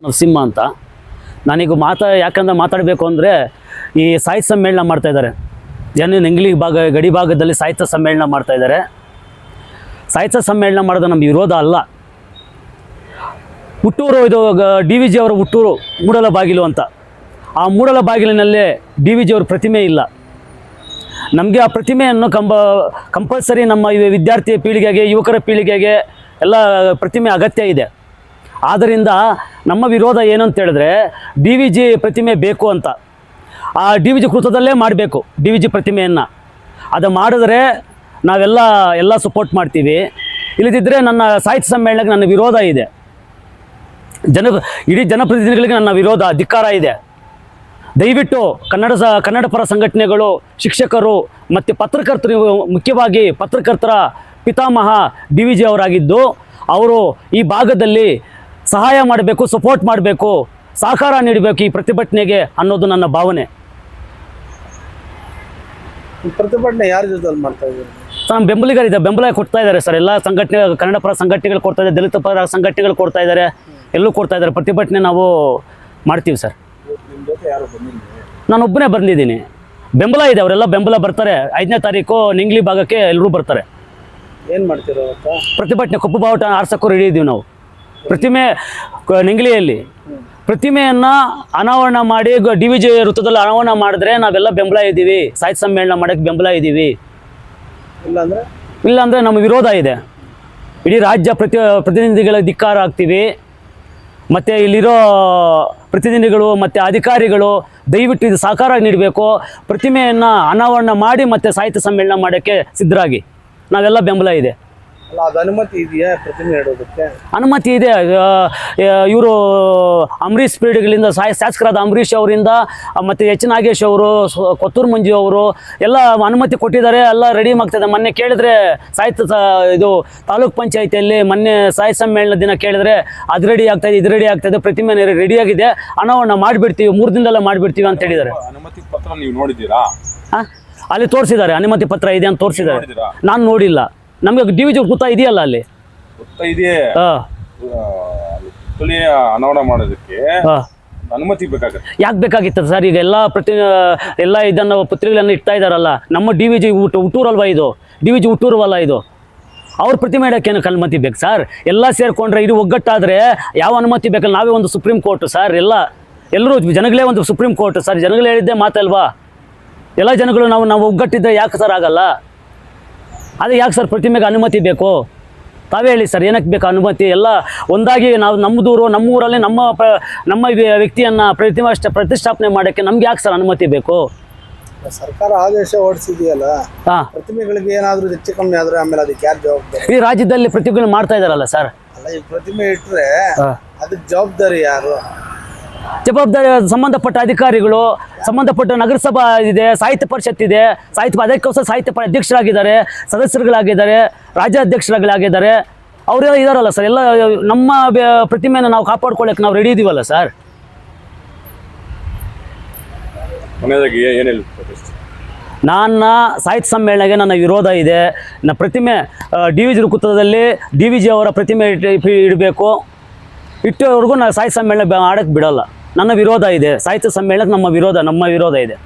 ನರಸಿಂಹ ಅಂತ. ನಾನೀಗ ಯಾಕಂದ್ರೆ ಮಾತಾಡಬೇಕು ಅಂದರೆ ಈ ಸಾಹಿತ್ಯ ಸಮ್ಮೇಳನ ಮಾಡ್ತಾಯಿದ್ದಾರೆ. ನೆಂಗ್ಲಿ ಗಡಿ ಭಾಗದಲ್ಲಿ ಸಾಹಿತ್ಯ ಸಮ್ಮೇಳನ ಮಾಡ್ತಾಯಿದ್ದಾರೆ. ಸಾಹಿತ್ಯ ಸಮ್ಮೇಳನ ಮಾಡೋದು ನಮ್ಮ ವಿರೋಧ ಅಲ್ಲ. ಹುಟ್ಟೂರು ಇದು DVG ಅವರ ಹುಟ್ಟೂರು ಮೂಡಲಬಾಗಿಲು ಅಂತ. ಆ ಮೂಡಲಬಾಗಿಲಿನಲ್ಲೇ DVG ಅವ್ರ ಪ್ರತಿಮೆ ಇಲ್ಲ. ನಮಗೆ ಆ ಪ್ರತಿಮೆಯನ್ನು ಕಂಪಲ್ಸರಿ ನಮ್ಮ ವಿದ್ಯಾರ್ಥಿ ಪೀಳಿಗೆಗೆ, ಯುವಕರ ಪೀಳಿಗೆಗೆ ಎಲ್ಲ ಪ್ರತಿಮೆ ಅಗತ್ಯ ಇದೆ. ಆದ್ದರಿಂದ ನಮ್ಮ ವಿರೋಧ ಏನು ಅಂತ ಹೇಳಿದ್ರೆ DVG ಪ್ರತಿಮೆ ಬೇಕು ಅಂತ. ಆ DVG ಕೃತದಲ್ಲೇ ಮಾಡಬೇಕು DVG ಪ್ರತಿಮೆಯನ್ನು. ಅದು ಮಾಡಿದ್ರೆ ನಾವೆಲ್ಲ ಸಪೋರ್ಟ್ ಮಾಡ್ತೀವಿ. ಇಲ್ಲದಿದ್ದರೆ ನನ್ನ ಸಾಹಿತ್ಯ ಸಮ್ಮೇಳನಕ್ಕೆ ನನ್ನ ವಿರೋಧ ಇದೆ. ಇಡೀ ಜನಪ್ರತಿನಿಧಿಗಳಿಗೆ ನನ್ನ ವಿರೋಧ, ಧಿಕ್ಕಾರ ಇದೆ. ದಯವಿಟ್ಟು ಕನ್ನಡ ಪರ ಸಂಘಟನೆಗಳು, ಶಿಕ್ಷಕರು ಮತ್ತು ಪತ್ರಕರ್ತರು, ಮುಖ್ಯವಾಗಿ ಪತ್ರಕರ್ತರ ಪಿತಾಮಹ DVG ಅವರಾಗಿದ್ದು, ಅವರು ಈ ಭಾಗದಲ್ಲಿ ಸಹಾಯ ಮಾಡಬೇಕು, ಸಪೋರ್ಟ್ ಮಾಡಬೇಕು, ಸಹಕಾರ ನೀಡಬೇಕು ಈ ಪ್ರತಿಭಟನೆಗೆ ಅನ್ನೋದು ನನ್ನ ಭಾವನೆ. ಪ್ರತಿಭಟನೆ ಯಾರ ಜೊತೆ ಮಾಡ್ತಾ ಇದ್ದಾರೆ? ನಮ್ಮ ಬೆಂಬಲ ಕೊಡ್ತಾ ಇದ್ದಾರೆ ಸರ್. ಎಲ್ಲ ಸಂಘಟನೆ, ಕನ್ನಡ ಪರ ಸಂಘಟನೆಗಳು ಕೊಡ್ತಾ ಇದ್ದಾರೆ, ದಲಿತ ಪರ ಸಂಘಟನೆಗಳು ಕೊಡ್ತಾ ಇದ್ದಾರೆ, ಎಲ್ಲೂ ಕೊಡ್ತಾ ಇದ್ದಾರೆ. ಪ್ರತಿಭಟನೆ ನಾವು ಮಾಡ್ತೀವಿ ಸರ್. ನಾನು ಒಬ್ಬನೇ ಬಂದಿದ್ದೀನಿ. ಬೆಂಬಲ ಇದೆ, ಅವರೆಲ್ಲ ಬೆಂಬಲ ಬರ್ತಾರೆ. 5ನೇ ತಾರೀಕು ನೆಂಗ್ಲಿ ಭಾಗಕ್ಕೆ ಎಲ್ಲರೂ ಬರ್ತಾರೆ. ಏನು ಮಾಡ್ತೀರೋ ಪ್ರತಿಭಟನೆ, ಕಪ್ಪು ಬಾವುಟ ಆರ್ಸಕ್ಕೂ ರೆಡಿ ಇದ್ದೀವಿ ನಾವು. ಪ್ರತಿಮೆ ನೆಂಗ್ಲಿಯಲ್ಲಿ ಪ್ರತಿಮೆಯನ್ನು ಅನಾವರಣ ಮಾಡಿ DVG ವೃತ್ತದಲ್ಲಿ ಅನಾವರಣ ಮಾಡಿದ್ರೆ ನಾವೆಲ್ಲ ಬೆಂಬಲ ಇದ್ದೀವಿ. ಸಾಹಿತ್ಯ ಸಮ್ಮೇಳನ ಮಾಡೋಕ್ಕೆ ಬೆಂಬಲ ಇದ್ದೀವಿ. ಇಲ್ಲಾಂದರೆ ನಮ್ಮ ವಿರೋಧ ಇದೆ. ಇಡೀ ರಾಜ್ಯ ಪ್ರತಿನಿಧಿಗಳ ಧಿಕ್ಕಾರ ಆಗ್ತೀವಿ. ಮತ್ತು ಇಲ್ಲಿರೋ ಪ್ರತಿನಿಧಿಗಳು ಮತ್ತು ಅಧಿಕಾರಿಗಳು ದಯವಿಟ್ಟು ಇದು ಸಹಕಾರ ನೀಡಬೇಕು. ಪ್ರತಿಮೆಯನ್ನು ಅನಾವರಣ ಮಾಡಿ ಮತ್ತು ಸಾಹಿತ್ಯ ಸಮ್ಮೇಳನ ಮಾಡೋಕ್ಕೆ ಸಿದ್ಧರಾಗಿ. ನಾವೆಲ್ಲ ಬೆಂಬಲ ಇದೆ. ಅದು ಅನುಮತಿ ಇದೆಯಾ ಪ್ರತಿಮೆ ಇಡೋದಕ್ಕೆ? ಅನುಮತಿ ಇದೆ. ಇವರು ಅಂಬರೀಷ್ ಪೀರಿಯಡ್ಗಳಿಂದ ಶಾಸಕರಾದ ಅಂಬರೀಷ್ ಅವರಿಂದ ಮತ್ತು H. ನಾಗೇಶ್ ಅವರು, ಕೊತ್ತೂರು ಮಂಜು ಅವರು ಎಲ್ಲ ಅನುಮತಿ ಕೊಟ್ಟಿದ್ದಾರೆ. ಎಲ್ಲ ರೆಡಿ ಆಗ್ತದೆ. ಮೊನ್ನೆ ಕೇಳಿದ್ರೆ ಇದು ತಾಲೂಕ್ ಪಂಚಾಯಿತಿಯಲ್ಲಿ ಮೊನ್ನೆ ಸಾಹಿತ್ಯ ಸಮ್ಮೇಳನ ದಿನ ಕೇಳಿದ್ರೆ ಅದು ರೆಡಿ ಆಗ್ತಾಯಿದೆ, ಇದು ರೆಡಿ ಆಗ್ತಾಯಿದೆ, ಪ್ರತಿಮೆ ರೆಡಿಯಾಗಿದೆ, ಅನಾವರಣ ಮಾಡಿಬಿಡ್ತೀವಿ, 3 ದಿನದಲ್ಲೇ ಮಾಡಿಬಿಡ್ತೀವಿ ಅಂತ ಹೇಳಿದ್ದಾರೆ. ಅನುಮತಿ ಪತ್ರ ನೀವು ನೋಡಿದ್ದೀರಾ? ಅಲ್ಲಿ ತೋರಿಸಿದ್ದಾರೆ, ಅನುಮತಿ ಪತ್ರ ಇದೆ ಅಂತ ತೋರಿಸಿದ್ದಾರೆ. ನಾನು ನೋಡಿಲ್ಲ. ನಮಗೆ DVG ಗೊತ್ತಾ ಇದೆಯಲ್ಲ, ಅಲ್ಲಿ ಅನಾವರಣ ಮಾಡೋದಕ್ಕೆ ಅನುಮತಿ ಬೇಕಾಗುತ್ತೆ. ಯಾಕೆ ಬೇಕಾಗಿತ್ತು ಸರ್? ಈಗ ಎಲ್ಲ ಇದನ್ನು ಪತ್ರಿಕೆಗಳನ್ನು ಇಡ್ತಾ ಇದ್ದಾರಲ್ಲ. ನಮ್ಮ DVG ಹುಟ್ಟೂರಲ್ವ ಇದು? DVG ಹುಟ್ಟೂರವಲ್ಲ ಇದು. ಅವ್ರ ಪ್ರತಿಮೆ ಇಡೋಕ್ಕೆ ಏನಕ್ಕೆ ಅನುಮತಿ ಬೇಕು ಸರ್? ಎಲ್ಲ ಸೇರಿಕೊಂಡ್ರೆ ಇದು ಒಗ್ಗಟ್ಟಾದರೆ ಯಾವ ಅನುಮತಿ ಬೇಕಲ್ಲ? ನಾವೇ ಒಂದು ಸುಪ್ರೀಂ ಕೋರ್ಟ್ ಸರ್. ಎಲ್ಲರೂ ಜನಗಳೇ ಒಂದು ಸುಪ್ರೀಂ ಕೋರ್ಟ್ ಸರ್. ಜನಗಳು ಹೇಳಿದ್ದೆ ಮಾತಲ್ವಾ? ಎಲ್ಲ ಜನಗಳು ನಾವು ಒಗ್ಗಟ್ಟಿದ್ದರೆ ಯಾಕೆ ಸರ್ ಆಗಲ್ಲ? ಅದೇ ಯಾಕೆ ಸರ್ ಪ್ರತಿಮೆಗೆ ಅನುಮತಿ ಬೇಕು? ತಾವೇ ಹೇಳಿ ಸರ್, ಏನಕ್ಕೆ ಬೇಕು ಅನುಮತಿ? ಎಲ್ಲ ಒಂದಾಗಿ ನಾವು ನಮ್ಮ ಊರಲ್ಲಿ ನಮ್ಮ ವ್ಯಕ್ತಿಯನ್ನು ಪ್ರತಿಷ್ಠಾಪನೆ ಮಾಡೋಕ್ಕೆ ನಮ್ಗೆ ಯಾಕೆ ಸರ್ ಅನುಮತಿ ಬೇಕು? ಸರ್ಕಾರ ಆದೇಶ ಹೊರಡಿಸಿದೆಯಲ್ಲ, ಪ್ರತಿಮೆಗಳಿಗೆ ಏನಾದರೂ ಹೆಚ್ಚು ಕಮ್ಮಿ ಆದರೆ ಆಮೇಲೆ ಅದಕ್ಕೆ ಯಾರು ಜವಾಬ್ದಾರಿ? ಈ ರಾಜ್ಯದಲ್ಲಿ ಪ್ರತಿಮೆಗಳು ಮಾಡ್ತಾ ಇದ್ದಾರಲ್ಲ ಸರ್. ಅಲ್ಲ, ಈ ಪ್ರತಿಮೆ ಇಟ್ಟರೆ ಅದಕ್ಕೆ ಜವಾಬ್ದಾರಿ ಯಾರು? ಜವಾಬ್ದಾರಿ ಸಂಬಂಧಪಟ್ಟ ಅಧಿಕಾರಿಗಳು, ಸಂಬಂಧಪಟ್ಟ ನಗರಸಭಾ ಇದೆ, ಸಾಹಿತ್ಯ ಪರಿಷತ್ ಇದೆ, ಅದಕ್ಕೋಸ್ಕರ ಸಾಹಿತ್ಯ ಅಧ್ಯಕ್ಷರಾಗಿದ್ದಾರೆ, ಸದಸ್ಯರುಗಳಾಗಿದ್ದಾರೆ, ರಾಜ್ಯಾಧ್ಯಕ್ಷರುಗಳಾಗಿದ್ದಾರೆ. ಅವರೆಲ್ಲ ಇದಾರಲ್ಲ ಸರ್. ಎಲ್ಲ ನಮ್ಮ ಪ್ರತಿಮೆಯನ್ನು ನಾವು ಕಾಪಾಡ್ಕೊಳ್ಳೋಕೆ ನಾವು ರೆಡಿ ಇದೀವಲ್ಲ ಸರ್. ನನ್ನ ಸಾಹಿತ್ಯ ಸಮ್ಮೇಳನಕ್ಕೆ ನನ್ನ ವಿರೋಧ ಇದೆ. ಪ್ರತಿಮೆ DVG ವೃತ್ತದಲ್ಲಿ DVG ಅವರ ಪ್ರತಿಮೆ ಇಡಬೇಕು. ಇಟ್ಟವರೆಗೂ ನಾವು ಸಾಹಿತ್ಯ ಸಮ್ಮೇಳನ ಆಡೋಕ್ಕೆ ಬಿಡೋಲ್ಲ. ನನ್ನ ವಿರೋಧ ಇದೆ. ಸಾಹಿತ್ಯ ಸಮ್ಮೇಳನಕ್ಕೆ ನಮ್ಮ ವಿರೋಧ ಇದೆ.